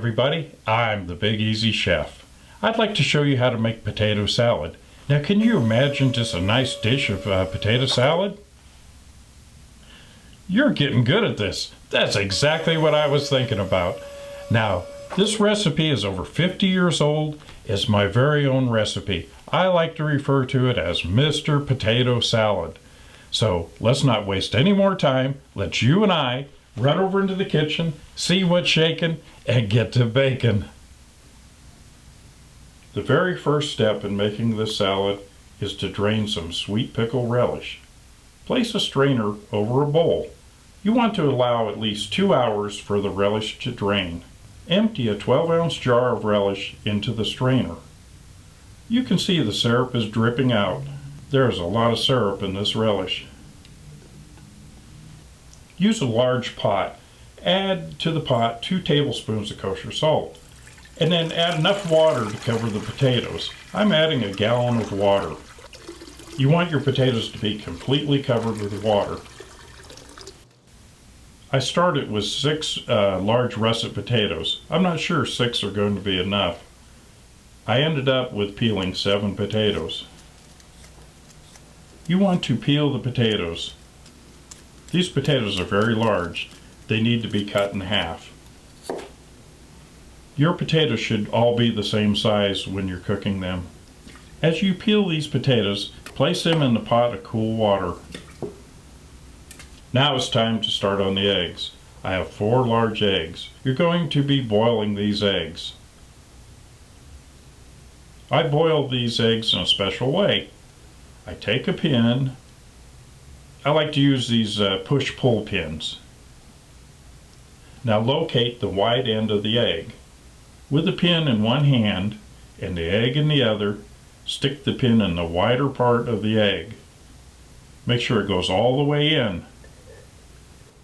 everybody, I'm the Big Easy Chef. I'd like to show you how to make potato salad. Now can you imagine just a nice dish of potato salad? You're getting good at this. That's exactly what I was thinking about. Now, this recipe is over 50 years old. It's my very own recipe. I like to refer to it as Mr. Potato Salad. So let's not waste any more time. Let's you and I run over into the kitchen, see what's shaking, and get to baking. The very first step in making this salad is to drain some sweet pickle relish. Place a strainer over a bowl. You want to allow at least 2 hours for the relish to drain. Empty a 12-ounce jar of relish into the strainer. You can see the syrup is dripping out. There is a lot of syrup in this relish. Use a large pot. Add to the pot 2 tablespoons of kosher salt. And then add enough water to cover the potatoes. I'm adding a gallon of water. You want your potatoes to be completely covered with water. I started with 6 large russet potatoes. I'm not sure 6 are going to be enough. I ended up with peeling 7 potatoes. You want to peel the potatoes. These potatoes are very large. They need to be cut in half. Your potatoes should all be the same size when you're cooking them. As you peel these potatoes, place them in the pot of cool water. Now it's time to start on the eggs. I have 4 large eggs. You're going to be boiling these eggs. I boil these eggs in a special way. I take a pin. I like to use these push-pull pins. Now locate the wide end of the egg. With the pin in one hand and the egg in the other, stick the pin in the wider part of the egg. Make sure it goes all the way in.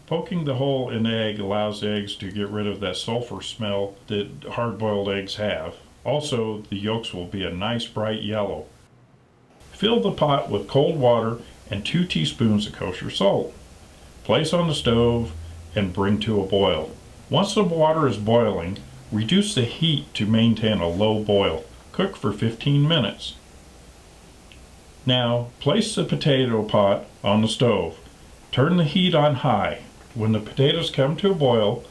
Poking the hole in the egg allows the eggs to get rid of that sulfur smell that hard-boiled eggs have. Also, the yolks will be a nice bright yellow. Fill the pot with cold water and 2 teaspoons of kosher salt. Place on the stove and bring to a boil. Once the water is boiling, reduce the heat to maintain a low boil. Cook for 15 minutes. Now, place the potato pot on the stove. Turn the heat on high. When the potatoes come to a boil,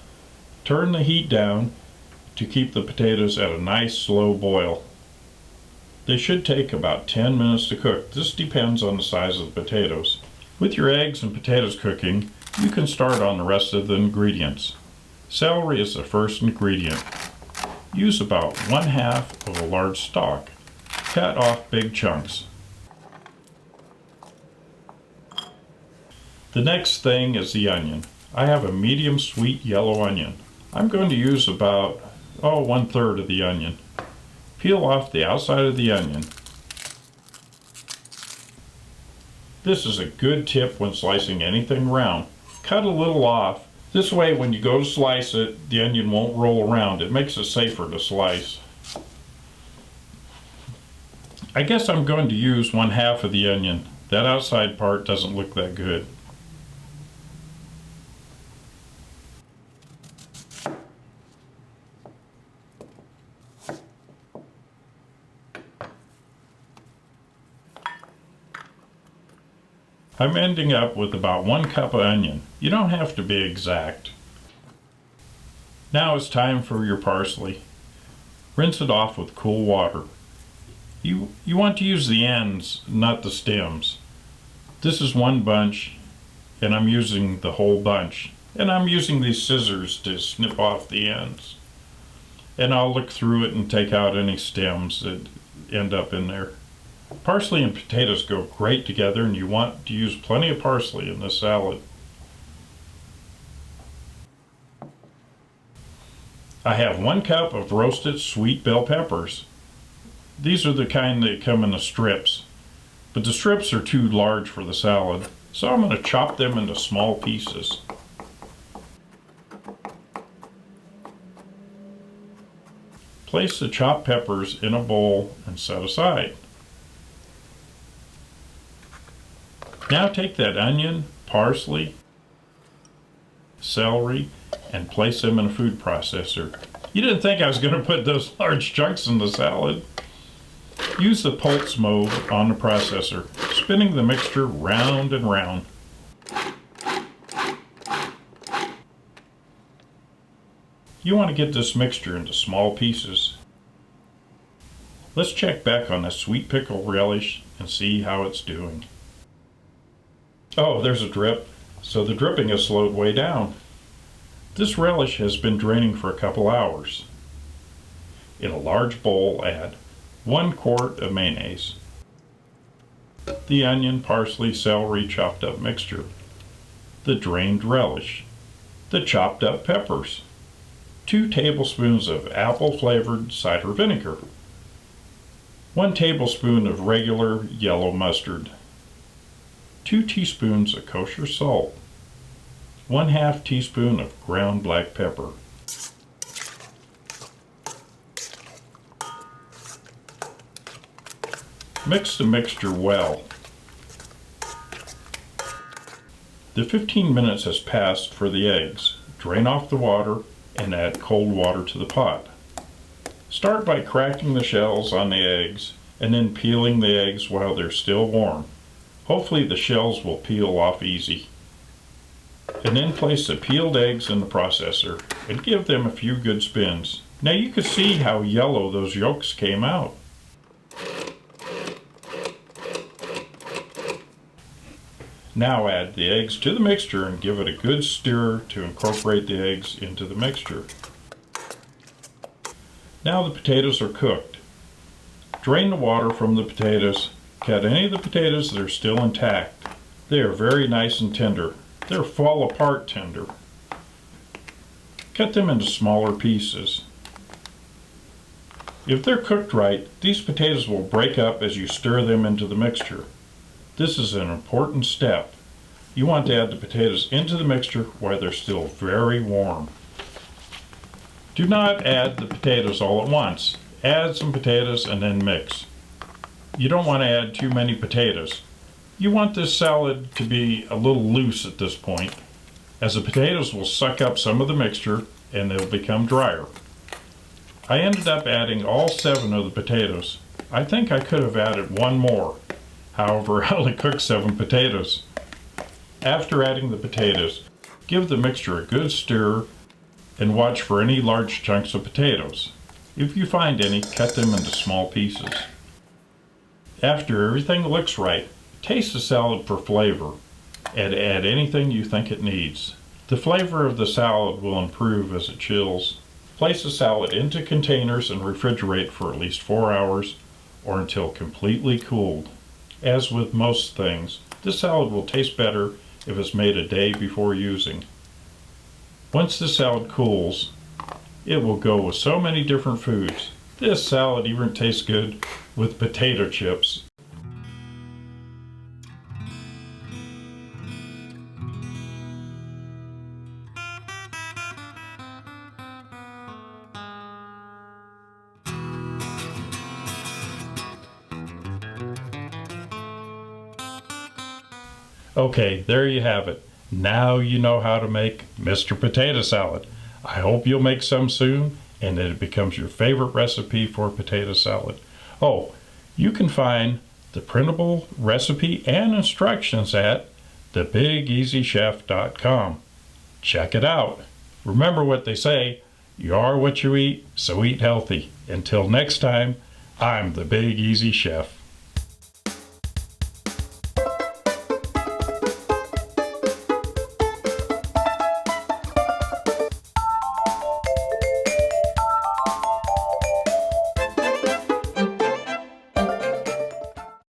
turn the heat down to keep the potatoes at a nice slow boil. They should take about 10 minutes to cook. This depends on the size of the potatoes. With your eggs and potatoes cooking, you can start on the rest of the ingredients. Celery is the first ingredient. Use about 1/2 of a large stalk. Cut off big chunks. The next thing is the onion. I have a medium sweet yellow onion. I'm going to use about 1/3 of the onion. Peel off the outside of the onion. This is a good tip when slicing anything round. Cut a little off. This way when you go to slice it, the onion won't roll around. It makes it safer to slice. I guess I'm going to use 1/2 of the onion. That outside part doesn't look that good. I'm ending up with about 1 cup of onion. You don't have to be exact. Now it's time for your parsley. Rinse it off with cool water. You want to use the ends, not the stems. This is 1 bunch, and I'm using the whole bunch. And I'm using these scissors to snip off the ends. And I'll look through it and take out any stems that end up in there. Parsley and potatoes go great together, and you want to use plenty of parsley in this salad. I have 1 cup of roasted sweet bell peppers. These are the kind that come in the strips, but the strips are too large for the salad, so I'm going to chop them into small pieces. Place the chopped peppers in a bowl and set aside. Now take that onion, parsley, celery, and place them in a food processor. You didn't think I was going to put those large chunks in the salad. Use the pulse mode on the processor, spinning the mixture round and round. You want to get this mixture into small pieces. Let's check back on the sweet pickle relish and see how it's doing. Oh, there's a drip, so the dripping has slowed way down. This relish has been draining for a couple hours. In a large bowl, add 1 quart of mayonnaise, the onion, parsley, celery chopped up mixture, the drained relish, the chopped up peppers, 2 tablespoons of apple flavored cider vinegar, 1 tablespoon of regular yellow mustard, 2 teaspoons of kosher salt, 1/2 teaspoon of ground black pepper. Mix the mixture well. The 15 minutes has passed for the eggs. Drain off the water and add cold water to the pot. Start by cracking the shells on the eggs and then peeling the eggs while they're still warm. Hopefully the shells will peel off easy. And then place the peeled eggs in the processor and give them a few good spins. Now you can see how yellow those yolks came out. Now add the eggs to the mixture and give it a good stir to incorporate the eggs into the mixture. Now the potatoes are cooked. Drain the water from the potatoes. Cut any of the potatoes that are still intact. They are very nice and tender. They're fall apart tender. Cut them into smaller pieces. If they're cooked right, these potatoes will break up as you stir them into the mixture. This is an important step. You want to add the potatoes into the mixture while they're still very warm. Do not add the potatoes all at once. Add some potatoes and then mix. You don't want to add too many potatoes. You want this salad to be a little loose at this point, as the potatoes will suck up some of the mixture and they'll become drier. I ended up adding all 7 of the potatoes. I think I could have added 1 more. However, I only cooked 7 potatoes. After adding the potatoes, give the mixture a good stir and watch for any large chunks of potatoes. If you find any, cut them into small pieces. After everything looks right, taste the salad for flavor and add anything you think it needs. The flavor of the salad will improve as it chills. Place the salad into containers and refrigerate for at least 4 hours or until completely cooled. As with most things, this salad will taste better if it's made a day before using. Once the salad cools, it will go with so many different foods. This salad even tastes good with potato chips. Okay, there you have it. Now you know how to make Mr. Potato Salad. I hope you'll make some soon and that it becomes your favorite recipe for potato salad. Oh, you can find the printable recipe and instructions at thebigeasychef.com. Check it out. Remember what they say, you are what you eat, so eat healthy. Until next time, I'm the Big Easy Chef.